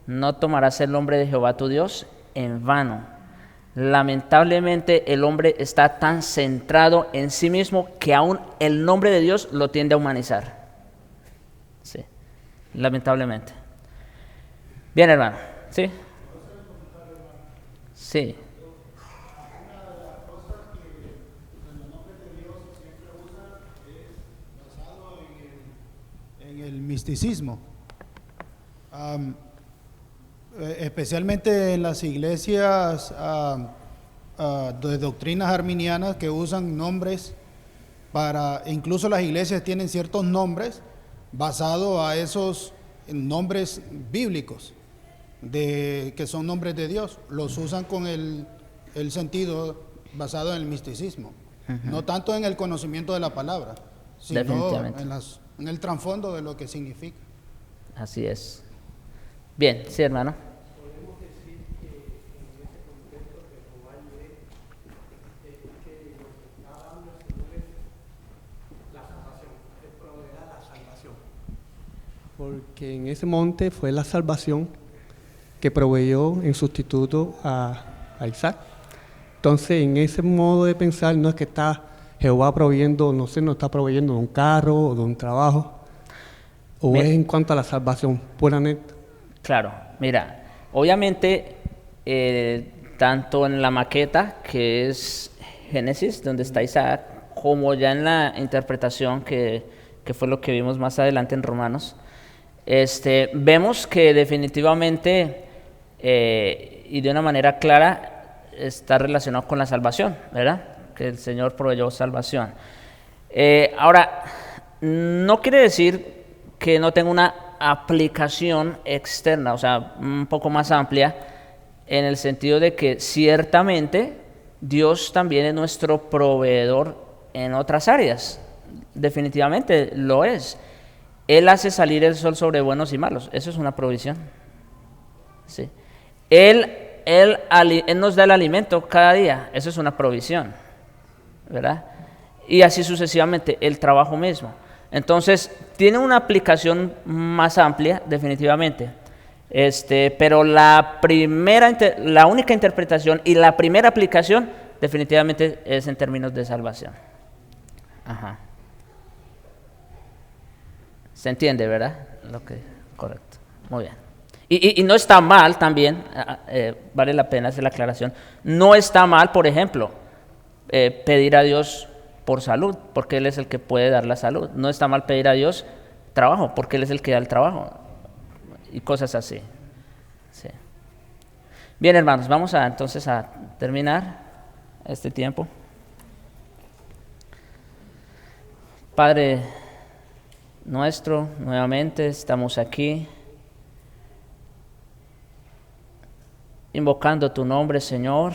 No tomarás el nombre de Jehová tu Dios en vano. Lamentablemente el hombre está tan centrado en sí mismo que aún el nombre de Dios lo tiende a humanizar. Sí, lamentablemente. Bien, hermano. ¿Sí? Sí. En el misticismo, especialmente en las iglesias de doctrinas arminianas, que usan nombres incluso las iglesias tienen ciertos nombres basados a esos nombres bíblicos, que son nombres de Dios, los usan con el sentido basado en el misticismo, no tanto en el conocimiento de la palabra, sino en el trasfondo de lo que significa. Así es. Bien, sí, hermano. Podemos decir que en ese contexto que Jehová Jireh es que lo que está dando el Señor es la salvación, Él proveerá la salvación. Porque en ese monte fue la salvación que proveyó en sustituto a Isaac. Entonces, en ese modo de pensar, no es que está Jehová proveyendo, no está proveyendo de un carro o de un trabajo, o es en cuanto a la salvación puramente. Claro, mira, obviamente tanto en la maqueta, que es Génesis, donde está Isaac, como ya en la interpretación que fue lo que vimos más adelante en Romanos, vemos que definitivamente y de una manera clara está relacionado con la salvación, ¿verdad? Que el Señor proveyó salvación. Ahora, no quiere decir que no tenga una aplicación externa, o sea, un poco más amplia, en el sentido de que ciertamente Dios también es nuestro proveedor en otras áreas, definitivamente lo es. Él hace salir el sol sobre buenos y malos, eso es una provisión. Sí. Él nos da el alimento cada día, eso es una provisión, ¿verdad? y así sucesivamente, el trabajo mismo. Entonces, tiene una aplicación más amplia, definitivamente. Pero la única interpretación y la primera aplicación definitivamente es en términos de salvación. Ajá. ¿Se entiende, verdad? Correcto. Muy bien. Y no está mal también, vale la pena hacer la aclaración, no está mal, por ejemplo, pedir a Dios por salud, porque Él es el que puede dar la salud. No está mal pedir a Dios trabajo, porque Él es el que da el trabajo. Y cosas así. Sí. Bien, hermanos, vamos entonces a terminar este tiempo. Padre nuestro, nuevamente estamos aquí invocando tu nombre, Señor.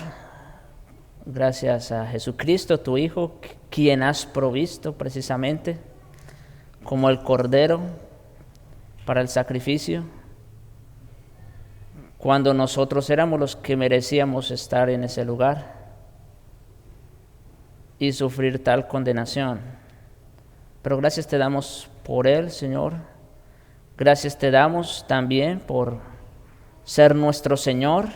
Gracias a Jesucristo, tu Hijo, quien has provisto precisamente como el Cordero para el sacrificio, cuando nosotros éramos los que merecíamos estar en ese lugar y sufrir tal condenación. Pero gracias te damos por Él, Señor. Gracias te damos también por ser nuestro Señor,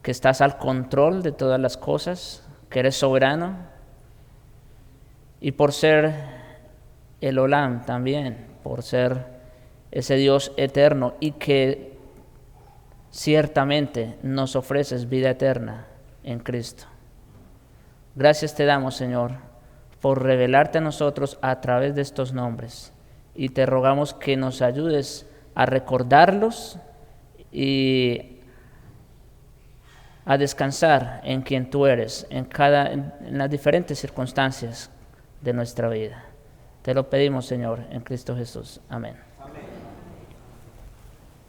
que estás al control de todas las cosas, que eres soberano, y por ser el Olam también, por ser ese Dios eterno y que ciertamente nos ofreces vida eterna en Cristo. Gracias te damos, Señor, por revelarte a nosotros a través de estos nombres, y te rogamos que nos ayudes a recordarlos y a descansar en quien tú eres en las diferentes circunstancias de nuestra vida. Te lo pedimos, Señor, en Cristo Jesús. Amén.